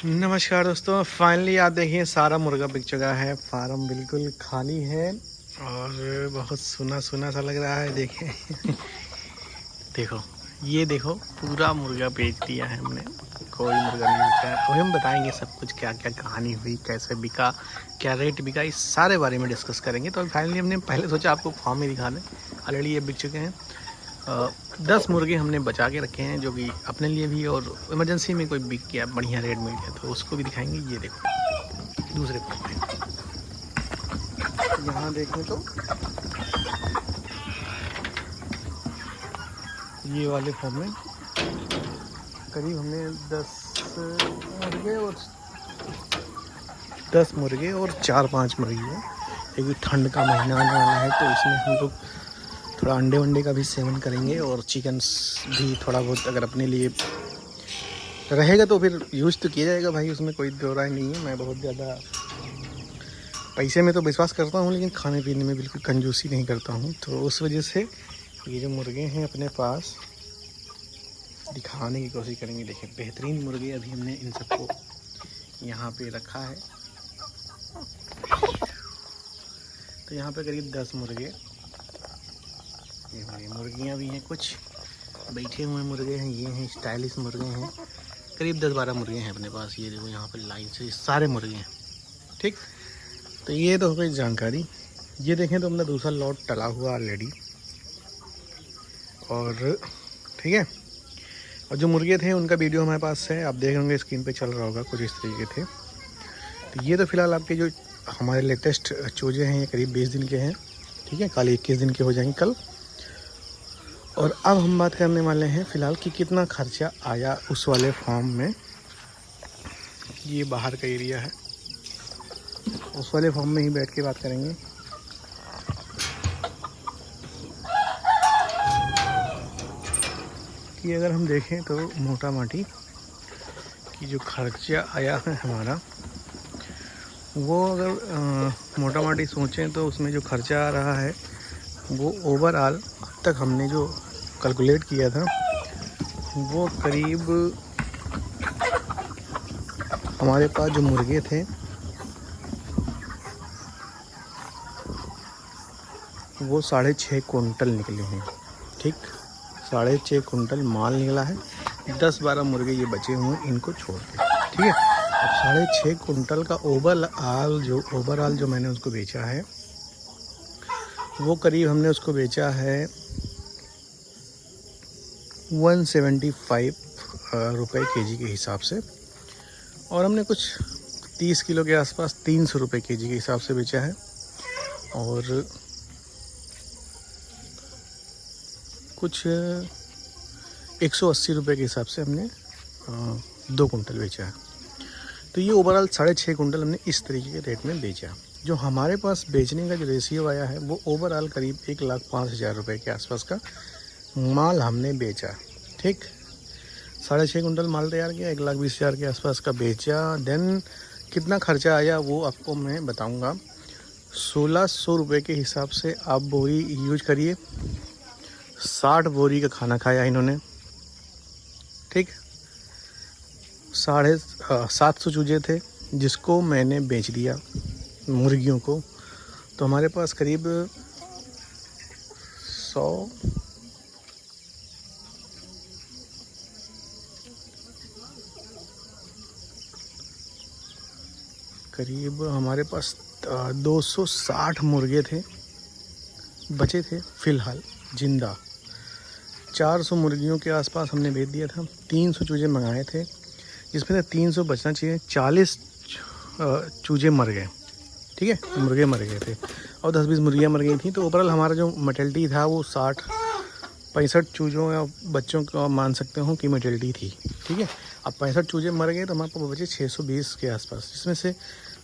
नमस्कार दोस्तों, फाइनली आप देखिए सारा मुर्गा बिक चुका है। फार्म बिल्कुल खाली है और बहुत सुना सुना सा लग रहा है। देखिए देखो, ये देखो, पूरा मुर्गा बेच दिया है हमने। कोई मुर्गा नहीं बिका है। अभी हम बताएंगे सब कुछ, क्या क्या कहानी हुई, कैसे बिका, क्या रेट बिका, इस सारे बारे में डिस्कस करेंगे। तो फाइनली हमने पहले सोचा आपको फार्म ही दिखा दें। ऑलरेडी ये बिक चुके हैं। 10 मुर्गे हमने बचा के रखे हैं, जो कि अपने लिए भी और इमरजेंसी में कोई बिक गया, बढ़िया रेट मिल गया तो उसको भी दिखाएंगे। ये देखो दूसरे फॉर्म में, यहाँ देखें तो ये वाले फॉर्म में करीब हमने 10 मुर्गे और 4-5 मुर्गी है। क्योंकि ठंड का महीना आने वाला है तो इसमें हम लोग थोड़ा अंडे वंडे का भी सेवन करेंगे और चिकन्स भी थोड़ा बहुत अगर अपने लिए रहेगा तो फिर यूज़ तो किया जाएगा भाई, उसमें कोई दो राय नहीं है। मैं बहुत ज़्यादा पैसे में तो विश्वास करता हूँ, लेकिन खाने पीने में बिल्कुल कंजूसी नहीं करता हूँ। तो उस वजह से ये जो मुर्गे हैं अपने पास दिखाने की कोशिश करेंगे। देखिए बेहतरीन मुर्गे अभी हमने इन सबको यहाँ पे रखा है। तो यहाँ पे करीब 10 मुर्गे, ये हमारी मुर्गियाँ भी हैं, कुछ बैठे हुए मुर्गे हैं, ये हैं स्टाइलिश मुर्गे हैं। करीब 10-12 मुर्गे हैं अपने पास। ये देखो यहाँ पे लाइन से सारे मुर्गे हैं। ठीक, तो ये तो हो गई जानकारी। ये देखें तो अपना दूसरा लॉट टला हुआ ऑलरेडी। और ठीक है, और जो मुर्गे थे उनका वीडियो हमारे पास है, आप देख होंगे स्क्रीन पे चल रहा होगा, कुछ इस तरीके थे। तो ये तो फिलहाल आपके जो हमारे लेटेस्ट चूजे हैं, ये करीब 20 दिन के हैं। ठीक है, कल 21 दिन के हो जाएंगे कल। और अब हम बात करने वाले हैं फ़िलहाल कि कितना खर्चा आया उस वाले फार्म में। ये बाहर का एरिया है, उस वाले फार्म में ही बैठ के बात करेंगे। कि अगर हम देखें तो मोटा माटी कि जो खर्चा आया है हमारा, वो अगर मोटा माटी सोचें तो उसमें जो खर्चा आ रहा है वो ओवरऑल अब तक हमने जो कैलकुलेट किया था वो करीब हमारे पास जो मुर्गे थे वो 6.5 कुंटल निकले हैं। ठीक, 6.5 कुंटल माल निकला है। 10-12 मुर्गे ये बचे हुए हैं, इनको छोड़ के। ठीक है, अब 6.5 कुंटल का ओवरऑल जो मैंने उसको बेचा है वो करीब हमने उसको बेचा है 175 रुपये केजी के हिसाब से। और हमने कुछ 30 किलो के आसपास 300 रुपये केजी के हिसाब से बेचा है। और कुछ 180 रुपये के हिसाब से हमने 2 कुंटल बेचा है। तो ये ओवरऑल 6.5 कुंटल हमने इस तरीके के रेट में बेचा। जो हमारे पास बेचने का जो रेशियो आया है वो ओवरऑल करीब 1,05,000 रुपये के आसपास का माल हमने बेचा। ठीक, 6.5 कुंटल माल तैयार किया, 1,20,000 के आसपास का बेचा। देन कितना खर्चा आया वो आपको मैं बताऊंगा। 1,600 रुपये के हिसाब से आप बोरी यूज करिए। 60 बोरी का खाना खाया इन्होंने। ठीक, 750 चूजे थे जिसको मैंने बेच दिया मुर्गियों को। तो हमारे पास करीब 100 करीब हमारे पास 260 मुर्गे थे बचे थे फ़िलहाल जिंदा। 400 मुर्गियों के आसपास हमने बेच दिया था। 300 चूजे मंगाए थे जिसमें से 300 बचना चाहिए। 40 चूजे मर गए। ठीक है, मुर्गे मर गए थे और 10-20 मुर्गियाँ मर गई थी। तो ओवरऑल हमारा जो मोर्टेलिटी था वो 65 चूज़ों या बच्चों का मान सकते हो कि मोर्टेलिटी थी। ठीक है, अब 65 चूजे मर गए तो हमारे पास बचे 620 के आसपास, जिसमें से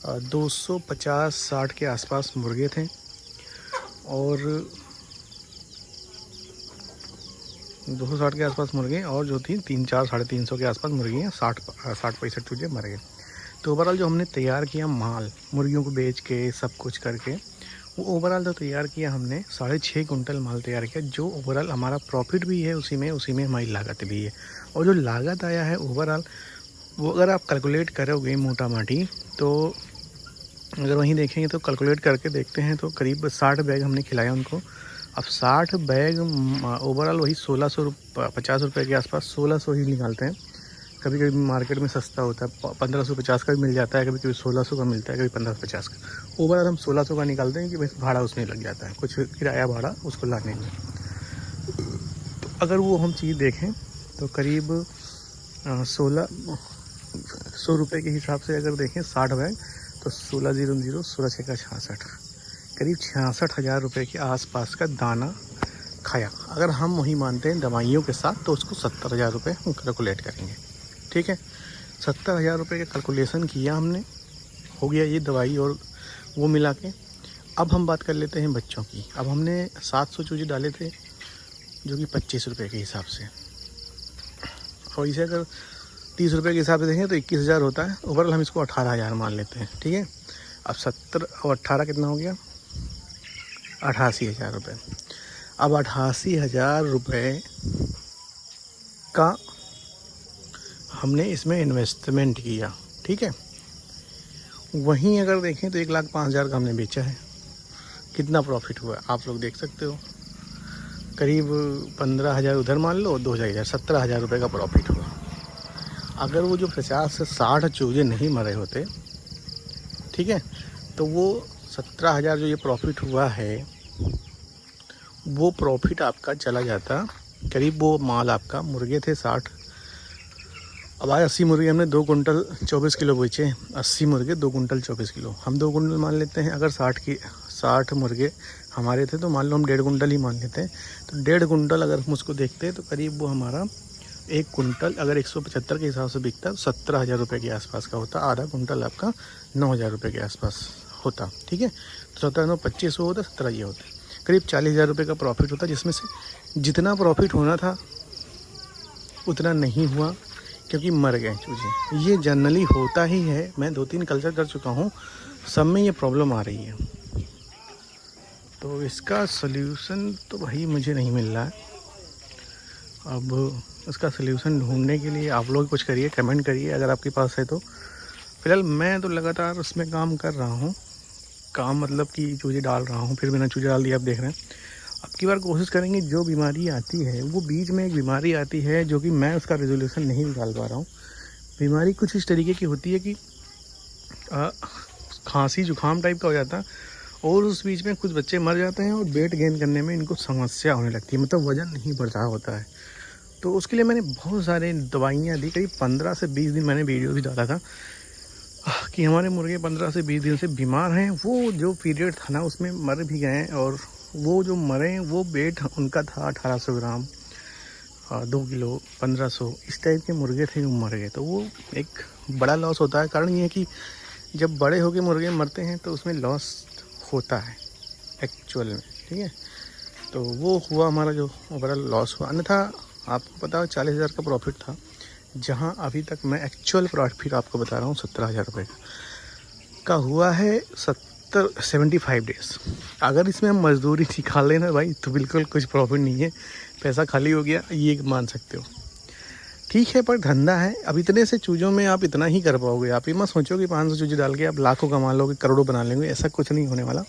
250-60 के आसपास मुर्गे थे और 260 के आसपास मुर्गे, और जो थी 300-350 के आसपास मुर्गियाँ, 60-65 चूजे मर गए। तो ओवरऑल जो हमने तैयार किया माल मुर्गियों को बेच के सब कुछ करके, वो ओवरऑल जो तैयार किया हमने 6.5 कुंटल माल तैयार किया। जो ओवरऑल हमारा प्रॉफिट भी है उसी में हमारी लागत भी है। और जो लागत आया है ओवरऑल वो अगर आप कैलकुलेट करोगे मोटा माटी, तो अगर वहीं देखेंगे तो कैलकुलेट करके देखते हैं तो करीब 60 बैग हमने खिलाया उनको। अब 60 बैग ओवरऑल वही 1650 रुपये के आसपास 1600 ही निकालते हैं। कभी कभी मार्केट में सस्ता होता है, 1550 का भी मिल जाता है, कभी कभी 1600 का मिलता है, कभी 1550 का। ओवरऑल हम 1600 का निकालते हैं कि बस भाड़ा उसमें लग जाता है, कुछ किराया भाड़ा उसको लाने में। तो अगर वो हम चीज़ देखें तो करीब 1600 रुपये के हिसाब से अगर देखें 60 बैग, तो 1600 16 का 66, करीब 66,000 रुपये के आसपास का दाना खाया। अगर हम वही मानते हैं दवाइयों के साथ तो उसको 70,000 रुपये हम कैलकुलेट करेंगे। ठीक है, 70,000 रुपये का कैलकुलेशन किया हमने, हो गया ये दवाई और वो मिला के। अब हम बात कर लेते हैं बच्चों की। अब हमने 700 चूजे डाले थे जो कि 25 रुपये के हिसाब से, और इसे अगर 30 रुपये के हिसाब से देखें तो 21,000 होता है। ओवरऑल हम इसको 18,000 मान लेते हैं। ठीक है, अब 70 और 18 कितना हो गया, 88,000 रुपये। अब 88,000 रुपये का हमने इसमें इन्वेस्टमेंट किया। ठीक है, वहीं अगर देखें तो 1,05,000 का हमने बेचा है। कितना प्रॉफिट हुआ आप लोग देख सकते हो, करीब 15,000 उधर मान लो, 2,000 17,000 रुपये का प्रॉफिट हुआ। अगर वो जो 50 से 60 चूजे नहीं मरे होते, ठीक है, तो वो 17,000 जो ये प्रॉफिट हुआ है, वो प्रॉफिट आपका चला जाता करीब, वो माल आपका, मुर्गे थे 60, अब आए 80 मुर्गे, हमने 2 कुंटल 24 किलो बेचे। 80 मुर्गे 2 कुंटल 24 किलो, हम 2 कुंटल मान लेते हैं। अगर 60 मुर्गे हमारे थे तो मान लो हम 1.5 कुंटल ही मान लेते हैं। तो 1.5 कुंटल अगर हम उसको देखते हैं तो करीब वो हमारा 1 कुंटल अगर 175 के हिसाब से बिकता है तो 17,000 रुपये के आसपास का होता। आधा कुंटल आपका 9,000 रुपये के आसपास होता। ठीक है, तो 17 9 25 होता, 17 ये होता, करीब 40,000 रुपये का प्रॉफिट होता, जिसमें से जितना प्रॉफिट होना था उतना नहीं हुआ क्योंकि मर गए चूजे। ये जनरली होता ही है, मैं 2-3 कल्चर कर चुका हूँ, सब में ये प्रॉब्लम आ रही है। तो इसका सल्यूशन तो भाई मुझे नहीं मिल रहा है। अब इसका सल्यूशन ढूंढने के लिए आप लोग कुछ करिए, कमेंट करिए अगर आपके पास है तो। फिलहाल मैं तो लगातार उसमें काम कर रहा हूँ, काम मतलब कि चूजे डाल रहा हूँ, फिर मैंने चूजे डाल दिया, आप देख रहे हैं। अब की बार कोशिश करेंगे, जो बीमारी आती है वो बीच में एक बीमारी आती है जो कि मैं उसका रेजोल्यूशन नहीं निकाल पा रहा हूँ। बीमारी कुछ इस तरीके की होती है कि खांसी जुकाम टाइप का हो जाता है, और उस बीच में कुछ बच्चे मर जाते हैं और वेट गेन करने में इनको समस्या होने लगती है, मतलब वज़न नहीं बढ़ रहा होता है। तो उसके लिए मैंने बहुत सारे दवाइयाँ दी, करीब 15 से 20 दिन मैंने वीडियो भी डाला था कि हमारे मुर्गे 15 से 20 दिन से बीमार हैं। वो जो पीरियड था ना उसमें मर भी गए, और वो जो मरे वो वेट उनका था 1800 ग्राम, 2 किलो 1500, इस टाइप के मुर्गे थे जो मर गए। तो वो एक बड़ा लॉस होता है। कारण ये है कि जब बड़े होके मुर्गे मरते हैं तो उसमें लॉस होता है एक्चुअल में। ठीक है, तो वो हुआ हमारा जो ओवरऑल लॉस हुआ। अन्यथा आपको पता है 40,000 का प्रॉफिट था, जहाँ अभी तक मैं एक्चुअल प्रॉफिट आपको बता रहा हूँ 17,000 रुपये का हुआ है 75 डेज़। अगर इसमें हम मजदूरी निकाल लेना भाई तो बिल्कुल कुछ प्रॉफिट नहीं है, पैसा खाली हो गया, ये मान सकते हो। ठीक है, पर धंधा है। अब इतने से चूज़ों में आप इतना ही कर पाओगे। आप ये मत सोचो कि 500 चूजे डाल के आप लाखों कमा लोगे, करोड़ों बना लेंगे, ऐसा कुछ नहीं होने वाला।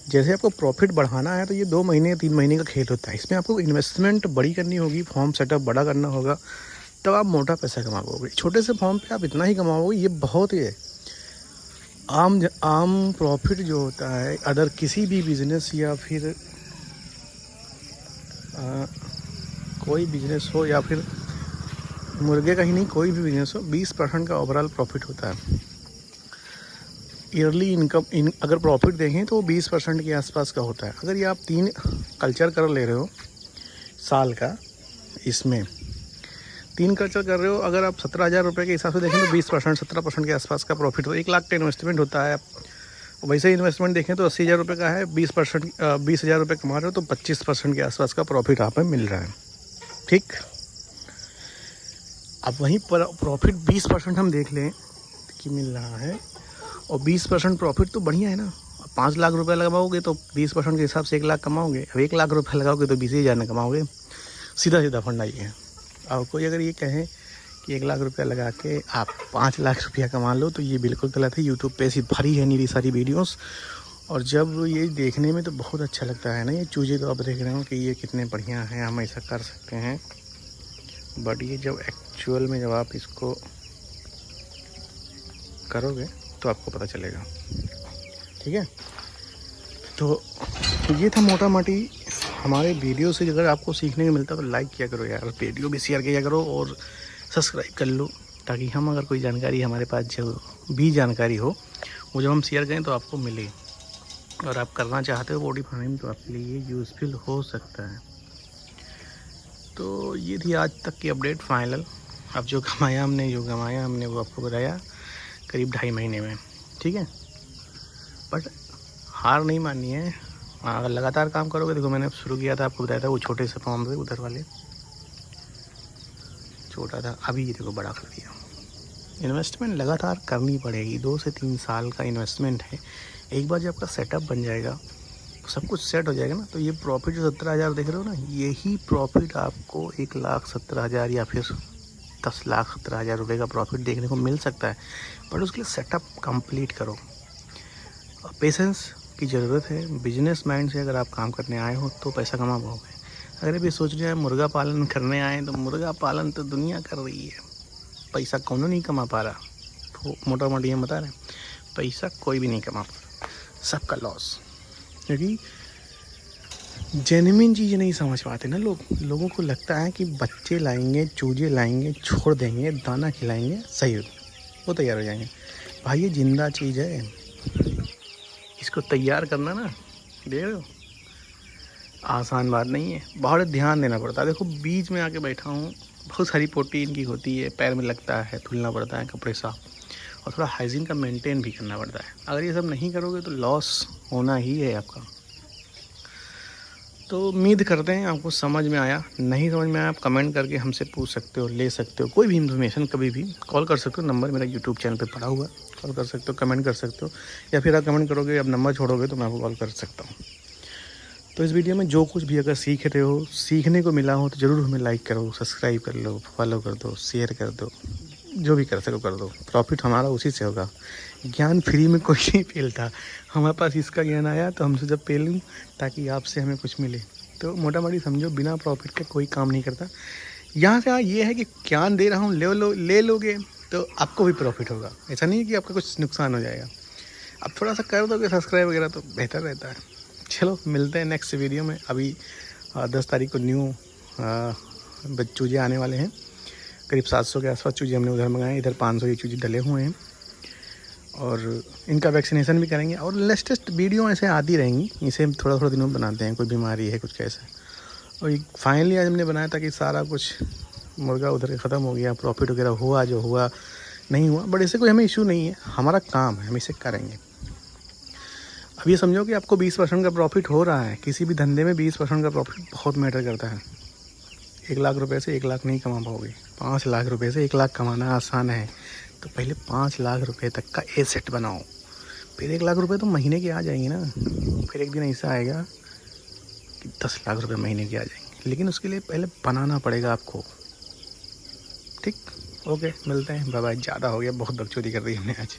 जैसे आपको प्रॉफिट बढ़ाना है तो ये 2 महीने 3 महीने का खेल होता है। इसमें आपको इन्वेस्टमेंट बड़ी करनी होगी, फॉर्म सेटअप बड़ा करना होगा, तब आप मोटा पैसा कमा पाओगे। छोटे से फॉर्म पे आप इतना ही कमाओगे, ये बहुत ही है। आम प्रॉफिट जो होता है अदर किसी भी बिजनेस या फिर कोई बिजनेस हो या फिर मुर्गे का ही नहीं, कोई भी बिजनेस हो, 20% का ओवरऑल प्रॉफिट होता है। ईयरली इनकम अगर प्रॉफिट देखें तो 20% के आसपास का होता है। अगर ये आप 3 कल्चर कर ले रहे हो साल का, इसमें 3 कल्चर कर रहे हो, अगर आप 17,000 रुपये के हिसाब से देखें तो 20% 17% के आसपास का प्रॉफिट हो। 1 लाख का इन्वेस्टमेंट होता है। वैसे इन्वेस्टमेंट देखें तो 80,000 रुपये का है, 20,000 रुपये कमा रहे हो तो 25% के आसपास का प्रॉफिट आप में मिल रहा है। ठीक, अब वहीं पर प्रॉफिट 20% हम देख लें कि मिल रहा है, और 20% प्रॉफिट तो बढ़िया है ना। 5 लाख रुपये लगाओगे तो 20% के हिसाब से 1 लाख कमाओगे। अब 1 लाख रुपये लगाओगे तो 20,000 में कमाओगे। सीधा सीधा फंडा ये है। और कोई अगर ये कहे कि 1 लाख रुपया लगा के आप 5 लाख रुपया कमा लो, तो ये बिल्कुल गलत है। यूट्यूब पे ऐसी भरी है मेरी सारी वीडियोस, और जब ये देखने में तो बहुत अच्छा लगता है ना। ये चूजे तो आप देख रहे हो कि ये कितने बढ़िया हैं, हम ऐसा कर सकते हैं, बट ये जब एक्चुअल में जब आप इसको करोगे तो आपको पता चलेगा। ठीक है, तो ये था मोटा मोटी हमारे वीडियो से। अगर आपको सीखने को मिलता है तो लाइक किया करो यार, वीडियो भी शेयर किया करो और सब्सक्राइब कर लो, ताकि हम अगर कोई जानकारी हमारे पास जो भी जानकारी हो वो जब हम शेयर करें तो आपको मिले। और आप करना चाहते हो बॉडी फार्मिंग तो आपके लिए ये यूज़फुल हो सकता है। तो ये थी आज तक की अपडेट फाइनल। अब जो कमाया हमने वो आपको बताया करीब 2.5 महीने में। ठीक है, बट हार नहीं माननी है, अगर लगातार काम करोगे। देखो मैंने शुरू किया था, आपको बताया था वो छोटे से फॉर्म से, उधर वाले छोटा था, अभी ये देखो बड़ा कर दिया। इन्वेस्टमेंट लगातार करनी पड़ेगी, 2 से 3 साल का इन्वेस्टमेंट है। एक बार जब आपका सेटअप बन जाएगा, सब कुछ सेट हो जाएगा ना, तो ये प्रॉफिट जो 17,000 देख रहे हो ना, यही प्रॉफिट आपको 1,17,000 या फिर 10,17,000 रुपये का प्रॉफिट देखने को मिल सकता है। बट उसके लिए सेटअप कंप्लीट करो, पेशेंस की ज़रूरत है। बिजनेस माइंड से अगर आप काम करने आए हो तो पैसा कमा पाओगे। अगर अभी सोच रहे हैं मुर्गा पालन करने आए, तो मुर्गा पालन तो दुनिया कर रही है, पैसा कौन नहीं कमा पा रहा। तो मोटा मोटी ये बता रहे हैं, पैसा कोई भी नहीं कमा पा रहा, सबका लॉस। क्योंकि जेन्युइन चीज़ नहीं समझ पाते ना लोगों को लगता है कि बच्चे लाएंगे, चूजे लाएंगे, छोड़ देंगे, दाना खिलाएंगे, सही वो तैयार हो जाएंगे। भाई ये जिंदा चीज़ है, इसको तैयार करना ना, देख रहे हो, आसान बात नहीं है, बहुत ध्यान देना पड़ता है। देखो बीच में आके बैठा हूँ, बहुत सारी प्रोटीन की होती है, पैर में लगता है, धुलना पड़ता है, कपड़े साफ, और थोड़ा हाइजीन का मेंटेन भी करना पड़ता है। अगर ये सब नहीं करोगे तो लॉस होना ही है आपका। तो उम्मीद करते हैं आपको समझ में आया। नहीं समझ में आया आप कमेंट करके हमसे पूछ सकते हो, ले सकते हो, कोई भी इन्फॉर्मेशन कभी भी कॉल कर सकते हो। नंबर मेरा यूट्यूब चैनल पे पड़ा हुआ, कॉल कर सकते हो, कमेंट कर सकते हो, या फिर आप कमेंट करोगे, अब नंबर छोड़ोगे तो मैं आपको कॉल कर सकता हूँ। तो इस वीडियो में जो कुछ भी अगर सीख रहे हो, सीखने को मिला हो, तो ज़रूर हमें लाइक करो, सब्सक्राइब कर लो, फॉलो कर दो, शेयर कर दो, जो भी कर सको कर दो। प्रॉफिट हमारा उसी से होगा। ज्ञान फ्री में कोई नहीं पेलता, हमारे पास इसका ज्ञान आया तो हमसे जब पेलूँ, ताकि आपसे हमें कुछ मिले। तो मोटा मोटी समझो, बिना प्रॉफिट के कोई काम नहीं करता। यहाँ से ये है कि ज्ञान दे रहा हूँ, ले लोगे तो आपको भी प्रॉफिट होगा। ऐसा नहीं है कि आपका कुछ नुकसान हो जाएगा। अब थोड़ा सा कर दोगे सब्सक्राइब वगैरह तो बेहतर रहता है। चलो मिलते हैं नेक्स्ट वीडियो में। अभी 10 तारीख को न्यू चूजे आने वाले हैं, करीब 700 के आसपास चूजे हमने उधर मंगाए, इधर 500 ये चूजे डले हुए हैं, और इनका वैक्सीनेशन भी करेंगे। और लेटेस्ट वीडियो ऐसे आती रहेंगी, इसे हम थोड़ा दिनों में बनाते हैं, कोई बीमारी है कुछ कैसे। और फाइनली आज हमने बनाया था कि सारा कुछ मुर्गा उधर ख़त्म हो गया, प्रॉफिट वगैरह हुआ, जो हुआ नहीं हुआ, बट इससे कोई हमें इशू नहीं है, हमारा काम है, हम इसे करेंगे। अब ये समझो कि आपको 20% का प्रॉफिट हो रहा है। किसी भी धंधे में 20% का प्रॉफिट बहुत मैटर करता है। 1 लाख रुपए से 1 लाख नहीं कमा पाओगे, 5 लाख रुपए से 1 लाख कमाना आसान है। तो पहले 5 लाख रुपए तक का एसेट बनाओ, फिर 1 लाख रुपए तो महीने के आ जाएंगे ना। फिर एक दिन ऐसा आएगा कि 10 लाख रुपए महीने के आ जाएंगे, लेकिन उसके लिए पहले बनाना पड़ेगा आपको। ठीक, ओके, मिलते हैं, बाय बाय। ज़्यादा हो गया, बहुत बकचोदी कर दी हमने आज।